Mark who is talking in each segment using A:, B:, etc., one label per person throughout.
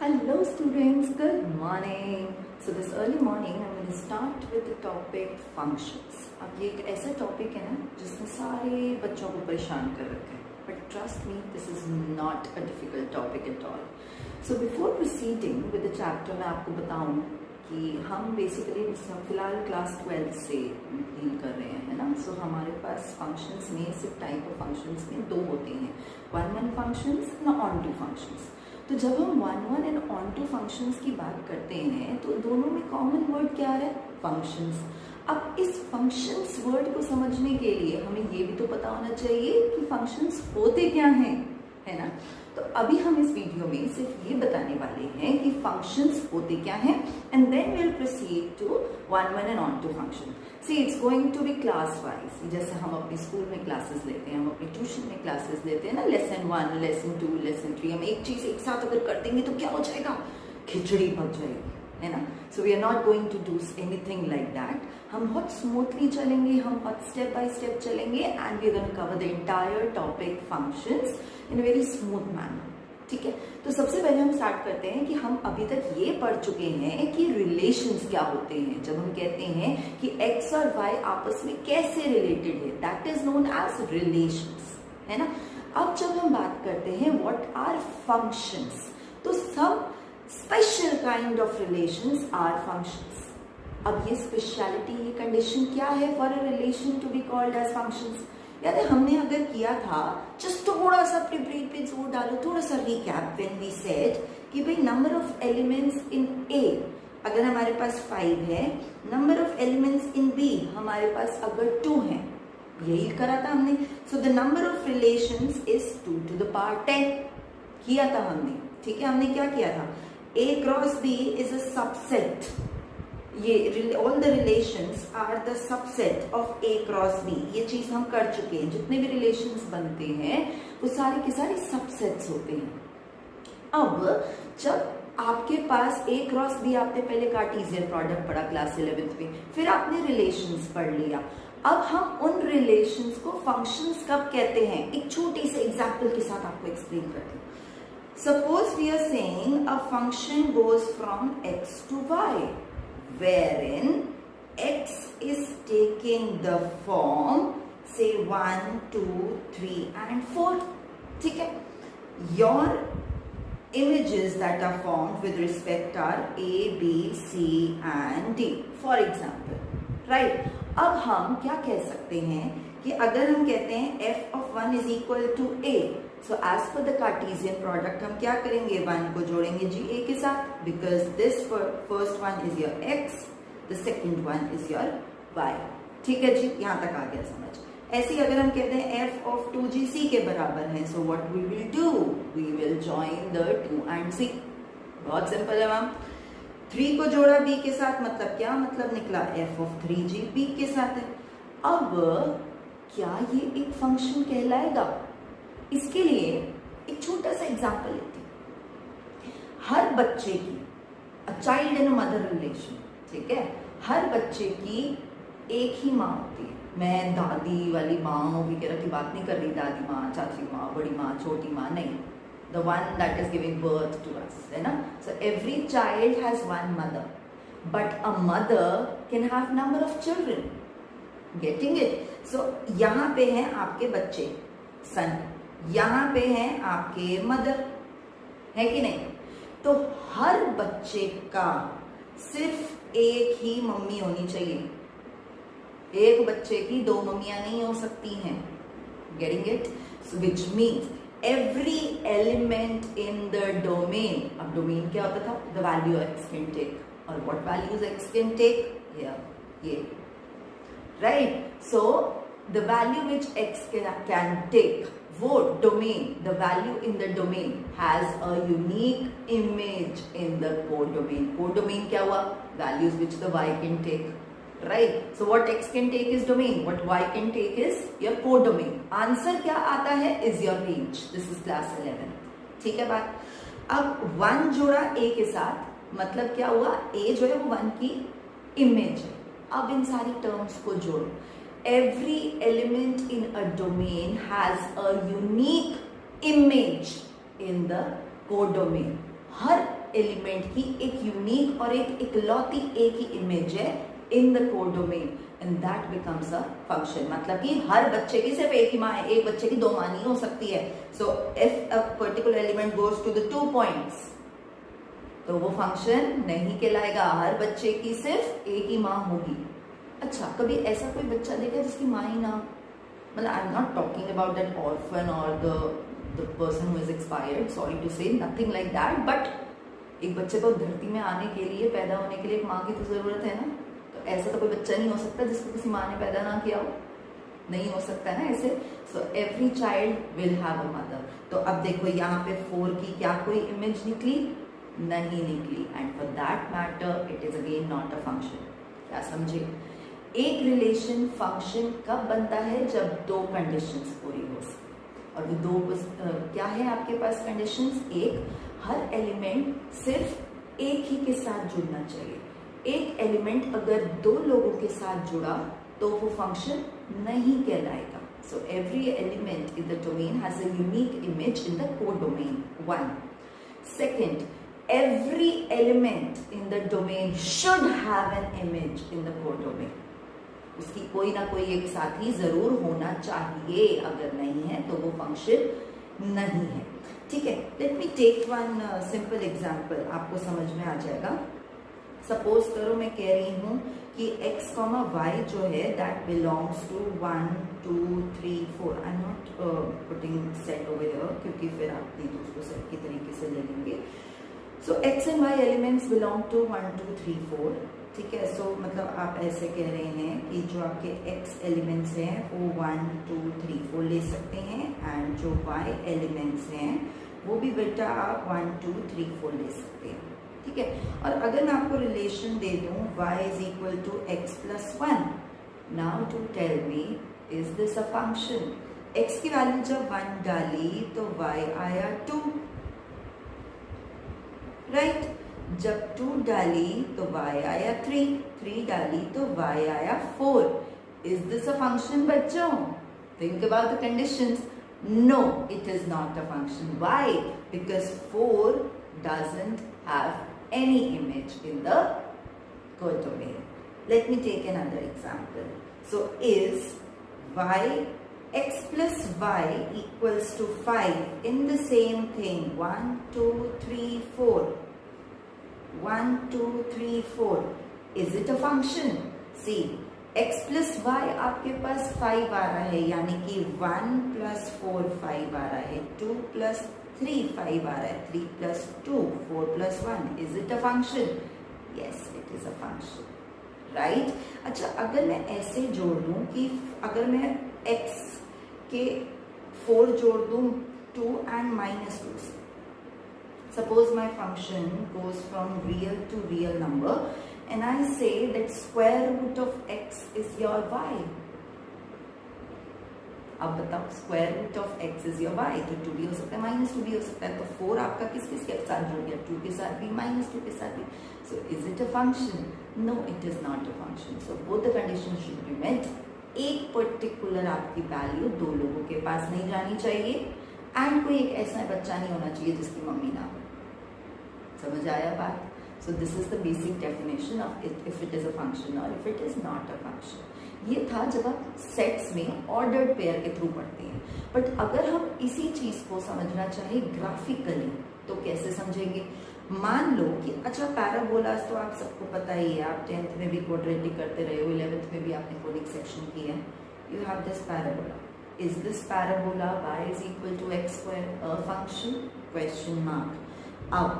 A: Hello students, good morning. So this early morning I'm going to start with the topic functions. अब ये एक ऐसा topic है ना जिसने सारे बच्चों को परेशान कर रखा है. But trust me, this is not a difficult topic at all. So before proceeding with the chapter, मैं आपको बताऊं कि हम बेसिकली फिलहाल क्लास 12 से डील कर रहे हैं, है ना. सो हमारे पास फंक्शंस में सिर्फ टाइप ऑफ फंक्शंस में दो होते हैं, वन फंक्शंस ना ऑन टू फंक्शंस. तो जब हम one and onto functions की बात करते हैं तो दोनों में कॉमन वर्ड क्या है? फंक्शंस. अब इस फंक्शंस वर्ड को समझने के लिए हमें ये भी तो पता होना चाहिए कि फंक्शंस होते क्या हैं, है ना. तो अभी हम इस वीडियो में सिर्फ ये बताने वाले हैं कि फंक्शंस होते क्या हैं and then will proceed to one and onto function. See it's going to be class wise. जैसे हम अपने स्कूल में क्लासेस लेते हैं, हम अपनी ट्यूशन में क्लासेस लेते हैं ना, लेसन 1, लेसन 2, लेसन 3. हम एक चीज एक साथ अगर कर देंगे तो क्या हो जाएगा? खिचड़ी पक जाएगी, है ना. So we are not going to do anything like that. हम बहुत स्मूथली चलेंगे, हम बहुत स्टेप बाय स्टेप चलेंगे and we are going to cover the entire topic functions in a very smooth manner. ठीक है. तो सबसे पहले हम स्टार्ट करते हैं कि हम अभी तक ये पढ़ चुके हैं कि रिलेशंस क्या होते हैं. जब हम कहते हैं कि x और y आपस में कैसे रिलेटेड है, that is known as relations, है ना. अब जब हम बात करते हैं व्हाट आर फंक्शंस, तो some special kind of relations are functions. अब ये स्पेशलिटी, ये कंडीशन क्या है for a relation to be called as functions? याद है हमने अगर किया था, जस्ट थोड़ा सा अपने ब्रेन पे जोर डालो, थोड़ा सा रिकैप. व्हेन वी सेड कि भाई number of elements in A अगर हमारे पास 5 है, number of elements in B हमारे पास अगर 2 है, यही करा था हमने. So the number of relations is 2 to the power 10 किया था हमने. ठीक है, हमने क्या किया था? A cross B is a subset. ये all the relations are the subset of A cross B. ये चीज हम कर चुके हैं. जितने भी रिलेशंस बनते हैं वो सारे के सारे सबसेट्स होते हैं. अब जब आपके पास A क्रॉस B, आपने पहले कार्टेशियन प्रोडक्ट पढ़ा क्लास 11th में, फिर आपने रिलेशंस पढ़ लिया. अब हम उन रिलेशंस को फंक्शंस कब कहते हैं, एक छोटी से एग्जांपल के साथ आपको एक्सप्लेन करती हूँ. Suppose we are saying a function goes from x to y, wherein x is taking the form say 1, 2, 3 and 4. ठीक है. Your images that are formed with respect are A, B, C and D, for example, right? अब हम क्या कह सकते हैं कि अगर हम कहते हैं f of 1 is equal to A, so as per the Cartesian product हम क्या करेंगे? 1 को जोड़ेंगे जी A के साथ, because this first one is your x, the second one is your y. ठीक है जी, यहां तक आ गया समझ. ऐसे ही अगर हम कहते हैं f of 2g c के बराबर है, so what we will do? We will join the 2 and c. बहुत सिंपल है मैम. 3 को जोड़ा b के साथ, मतलब क्या? मतलब निकला f of 3g b के साथ है. अब क्या ये एक फंक्शन कहलाएगा? इसके लिए एक छोटा सा एग्जांपल लेते हैं. हर बच्चे की, a child and a mother relation, ठीक है, हर बच्चे की एक ही माँ होती है. मैं दादी वाली माँ वगैरह की बात नहीं कर रही, दादी माँ, चाची माँ, बड़ी माँ, छोटी माँ, नहीं. The one that is giving birth to us, है ना. So every child has one mother, but a mother can have number of children. Getting it? So यहाँ पे हैं आपके बच्चे, सन, यहाँ पे हैं आपके मदर, है कि नहीं. तो हर बच्चे का सिर्फ एक ही मम्मी होनी चाहिए. एक बच्चे की 2 मम्मियां नहीं हो सकती हैं. Getting it? So which means every element in the domain. अब डोमेन क्या होता था? The value x can take. और what values x can take? ये right. So the value which x can take, वो domain, the value in the domain has a unique image in the codomain. Codomain क्या हुआ? Values which the y can take, right. So what x can take is domain, what y can take is your codomain. Answer क्या आता है? Is your range. This is class 11. ठीक है बात. अब 1 जोड़ा a के साथ, मतलब क्या हुआ? a जो है वो 1 की इमेज है. अब इन सारी टर्म्स को जोड़ो. Every element in a domain has a unique image in the codomain. Her element की एक यूनिक और एक इकलौती एक ही इमेज है in the codomain and that becomes a function. मतलब कि हर बच्चे की सिर्फ एक ही माँ है, एक बच्चे की दो माँ नहीं हो सकती है। So if a particular element goes to the 2 points तो वो फंक्शन नहीं कहलाएगा, हर बच्चे की सिर्फ एक ही माँ होगी। अच्छा, कभी ऐसा कोई बच्चा देखा जिसकी माँ ही ना, मतलब I am not talking about that orphan or the person who is expired, sorry to say, nothing like that, but एक बच्चे को धरती में आने के लिए, पैदा होने के लिए एक माँ की तो जरूरत है ना। तो ऐसा तो कोई बच्चा नहीं हो सकता जिसको किसी माँ ने पैदा ना किया हो, नहीं हो सकता है ना ऐसे। सो every child will have a mother. तो अब देखो यहाँ पे 4 की क्या कोई इमेज निकली? नहीं निकली, and for that matter it is again not a function. क्या समझे? एक रिलेशन फंक्शन कब बनता है? जब 2 कंडीशंस पूरी हो सके। और वो 2 क्या है आपके पास कंडीशंस? एक, हर एलिमेंट सिर्फ एक ही के साथ जुड़ना चाहिए। एक एलिमेंट अगर 2 लोगों के साथ जुड़ा तो वो फंक्शन नहीं कहलाएगा। So every element in the domain has a unique image in the codomain 1। Second, every element in the domain should have an image in the codomain। उसकी कोई ना कोई एक साथी जरूर होना चाहिए, अगर नहीं है तो वो फंक्शन नहीं है। ठीक है, let me take one simple example, आपको समझ में आ जाएगा। सपोज करो मैं कह रही हूँ कि x, y जो है that belongs to 1 2 3 4। I am not putting set over here क्योंकि फिर आप नहीं तो उसको सेट की तरीके से ले लेंगे। So x and y elements belong to 1 2 3 4। ठीक है, सो मतलब आप ऐसे कह रहे हैं कि जो आपके x एलिमेंट्स हैं वो 1 2 3 4 ले सकते हैं, एंड जो y एलिमेंट्स हैं वो भी बेटा आप 1 2 3 4 ले सकते हैं। ठीक है, और अगर मैं आपको रिलेशन दे दूं y is equal to x plus 1, now to tell me is this a function? x की वैल्यू जब 1 डाली तो y आया 2, राइट। जब 2 डाली तो y आया 3, 3 डाली तो y आया 4। इज दिस अ फंक्शन बच्चों? Think about the conditions. No, it is not a function. Why? Because 4 doesn't have any image in the codomain. Let me take another example. So is y x plus y equals to 5 in the same thing? 1 2 3 4, 1 2 3 4. Is it a function? See, x plus y आपके पास 5 आ रहा है, यानी कि 1 plus 4 5 आ रहा है, 2 plus 3 5 आ रहा है, 3 plus 2 4 plus 1. Is it a function? Yes, it is a function. Right? अच्छा, अगर मैं ऐसे जोड़ दूं कि अगर मैं x के 4 जोड़ दूं 2 and -2 से, suppose my function goes from real to real number and I say that square root of x is your y. अब बताओ, square root of x is your y, तो 2 भी हो सकता है, -2 भी हो सकता है। तो 4 आपका किस किस के साथ जुड़ गया? 2 के साथ भी, -2 के साथ भी। So is it a function? No, it is not a function. So both the condition should be met. एक पर्टिकुलर आपकी वैल्यू 2 लोगों के पास नहीं जानी चाहिए, एंड कोई एक ऐसा बच्चा नहीं होना चाहिए जिसकी मम्मी ना हो। समझ आया बात? So this is the basic definition of it, if it is a function or if it is not a function. ये था जब आप सेट्स में ऑर्डर्ड पेयर के थ्रू पढ़ते हैं। बट अगर हम इसी चीज को समझना चाहे ग्राफिकली तो कैसे समझेंगे? मान लो कि अच्छा, पैराबोलास तो आप सबको पता ही है, आप 10th में भी क्वाड्रेटिक करते रहे हो, 11th में भी आपने कोनिक सेक्शन की है। You have this parabola. Is this parabola y is equal to x square a function? Question mark. अब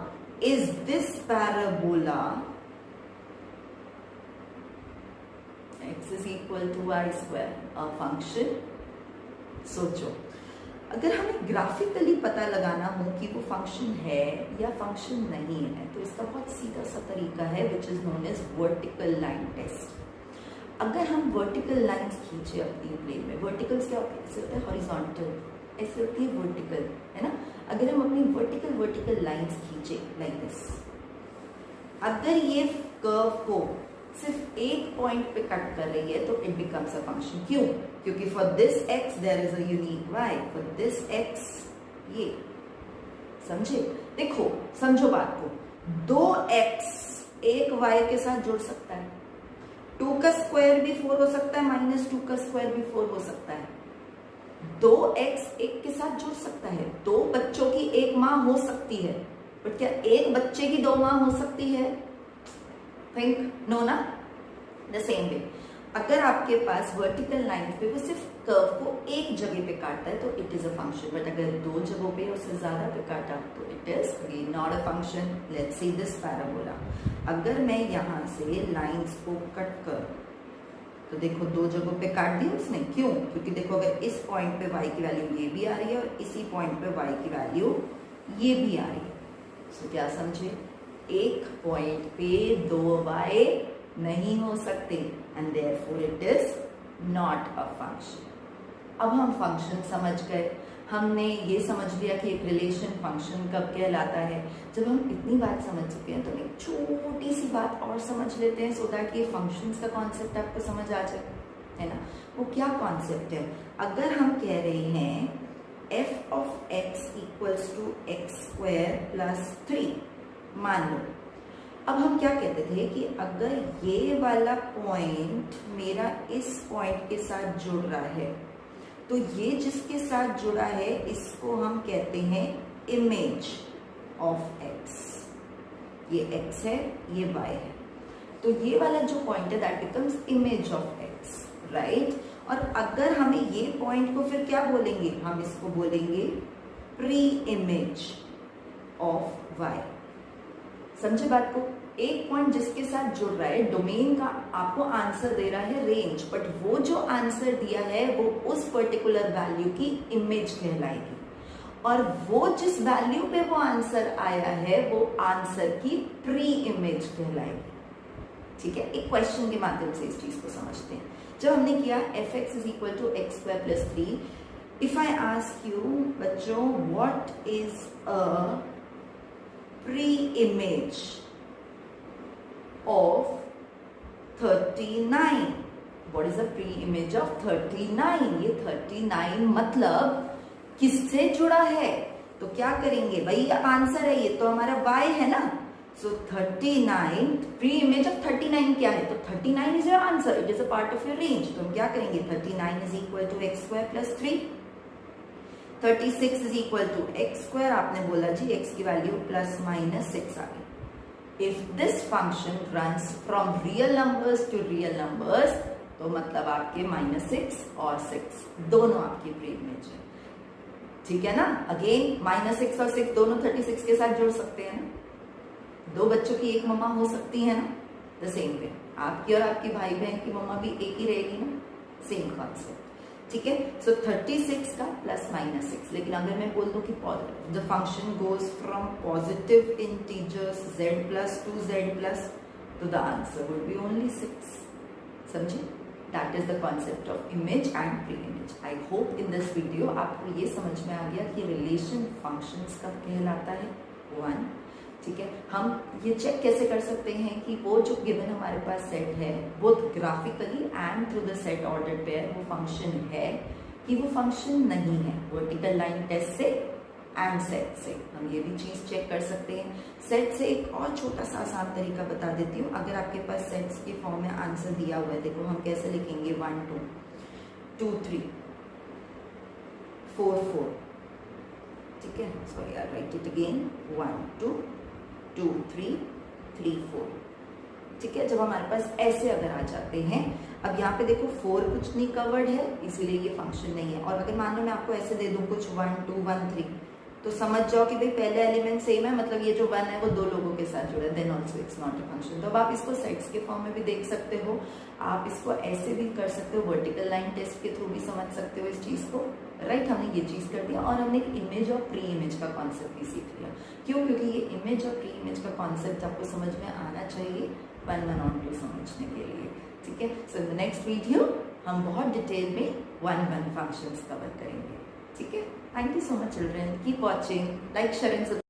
A: is this parabola x is equal to y square a function? सोचो, अगर हमें graphically पता लगाना हो कि वो फंक्शन है या फंक्शन नहीं है, तो इसका बहुत सीधा सा तरीका है which is known as vertical line test. अगर हम वर्टिकल लाइंस खींचे अपनी प्लेन में, वर्टिकल्स क्या होते हैं? ऐसे होता है हॉरिजॉन्टल, ऐसे होती है वर्टिकल, है ना। अगर हम अपनी वर्टिकल लाइंस खींचे लाइक दिस, अगर ये कर्व को सिर्फ एक पॉइंट पे कट कर रही है तो इट बिकम्स अ फंक्शन। क्यों? क्योंकि for this x there is a unique y, for this x ये। समझे? देखो, समझो बात को। 2x एक y के साथ जुड़ सकता है, 2 का स्क्वायर भी 4 हो सकता है, -2 का स्क्वायर भी 4 हो सकता है। 2x एक के साथ जुड़ सकता है, 2 बच्चों की एक माँ हो सकती है, बट क्या एक बच्चे की 2 माँ हो सकती है? थिंक नो ना। द सेम वे अगर आपके पास वर्टिकल लाइन पे वो सिर्फ कर्व को एक जगह पे काटता है तो it is a function, but अगर 2 जगहों पे उससे ज्यादा पे काटा तो it is again not a function. Let's see this parabola. अगर मैं यहाँ से लाइंस को कट कर तो देखो 2 जगहों पे काट दिया उसने, क्यों? क्योंकि देखो अगर इस पॉइंट पे y की वैल्यू ये भी आ रही है और इसी पॉइंट पे y की वैल्यू ये भी आ रही है। सो क्या समझे? एक पॉइंट पे 2y नहीं हो सकते and therefore it is not a function. अब हम फंक्शन समझ गए, हमने ये समझ लिया कि एक रिलेशन फंक्शन कब कहलाता है। जब हम इतनी बात समझ चुके हैं तो हम एक छोटी सी बात और समझ लेते हैं सो दैट ये फंक्शंस का कॉन्सेप्ट आपको समझ आ जाए, है ना। वो क्या कॉन्सेप्ट है? अगर हम कह रहे हैं f of x equals to x square plus 3, मान लो अब हम क्या कहते थे कि अगर ये वाला पॉइंट मेरा इस पॉइंट के साथ जुड़ रहा है तो ये जिसके साथ जुड़ा है इसको हम कहते हैं इमेज ऑफ x। ये x है, ये y है, तो ये वाला जो पॉइंट है that becomes image of x, right. और अगर हमें ये पॉइंट को फिर क्या बोलेंगे? हम इसको बोलेंगे प्री इमेज ऑफ y। समझे बात को? एक पॉइंट जिसके साथ जुड़ रहा है, डोमेन का आपको आंसर दे रहा है रेंज, बट वो जो आंसर दिया है वो उस पर्टिकुलर वैल्यू की इमेज कहलाएगी, और वो जिस वैल्यू पे वो आंसर आया है वो आंसर की प्री इमेज कहलाएगी। ठीक है, एक क्वेश्चन के माध्यम से इस चीज को समझते हैं। जब हमने किया f(x) is equal to x square plus 3, if I ask you बच्चों what is a pre image of 39? What is the pre-image of 39? ये 39 मतलब किससे जुड़ा है? तो क्या करेंगे भाई, आंसर है ये तो हमारा y है ना। सो 39 प्री इमेज ऑफ 39 क्या है? तो 39 is your answer, it is a part of your range. तो हम क्या करेंगे? 39 is equal to x square plus 3, 36 is equal to x square, आपने बोला जी x की वैल्यू प्लस माइनस 6 आ गई। If this function runs from real numbers to real numbers, तो मतलब आपके -6 और 6 दोनों आपकी प्री इमेज है। ठीक है ना। अगेन -6 और 6 दोनों 36 के साथ जुड़ सकते हैं ना। 2 बच्चों की एक मम्मा हो सकती है ना। द सेम वे आपकी और आपकी भाई बहन की मम्मा भी एक ही रहेगी ना, सेम कॉन्सेप्ट। ठीक है, सो 36 का प्लस -6। लेकिन अगर मैं बोल दूं कि the function goes from positive integers z plus to z plus, तो the answer would be only 6। समझे? That is the concept of image and pre image. I hope in this video आपको ये समझ में आ गया कि रिलेशन फंक्शंस कब कहलाता है। 1, ठीक है। हम ये चेक कैसे कर सकते हैं कि वो जो गिवन हमारे पास सेट है both graphically and through the set order pair वो फंक्शन है कि वो फंक्शन नहीं है। वर्टिकल लाइन टेस्ट से एंड सेट से हम ये भी चीज चेक कर सकते हैं। सेट से एक और छोटा सा आसान तरीका बता देती हूँ। अगर आपके पास सेट्स के फॉर्म में आंसर दिया हुआ है, देखो हम कैसे लिखेंगे 1 2 2 3 4 4, ठीक है। Sorry I right it again 1 2 2 3 3 4, ठीक है। जब हमारे पास ऐसे अगर आ जाते हैं, अब यहाँ पे देखो 4 कुछ नहीं कवर्ड है इसलिए ये फंक्शन नहीं है। और अगर मान लो मैं आपको ऐसे दे दूं कुछ 1 2 1 3, तो समझ जाओ कि भाई पहले एलिमेंट सेम है, मतलब ये जो 1 है वो 2 लोगों के साथ जुड़ा है, then also it's not a function. तो अब आप इसको सेट्स के फॉर्म में भी देख सकते हो, आप इसको ऐसे भी कर सकते हो, वर्टिकल लाइन टेस्ट के थ्रू भी समझ सकते हो इस चीज को, राइट। हमने ये चीज कर दिया और हमने एक इमेज और प्री इमेज का कॉन्सेप्ट भी सीख लिया। क्यों? क्योंकि ये इमेज और प्री इमेज का कॉन्सेप्ट आपको समझ में आना चाहिए 1 1 और 2 समझने के लिए, ठीक है। सो इन द नेक्स्ट वीडियो हम बहुत डिटेल में 1 1 फंक्शंस कवर करेंगे, ठीक है। Thank you so much children. Keep watching, like, share and subscribe.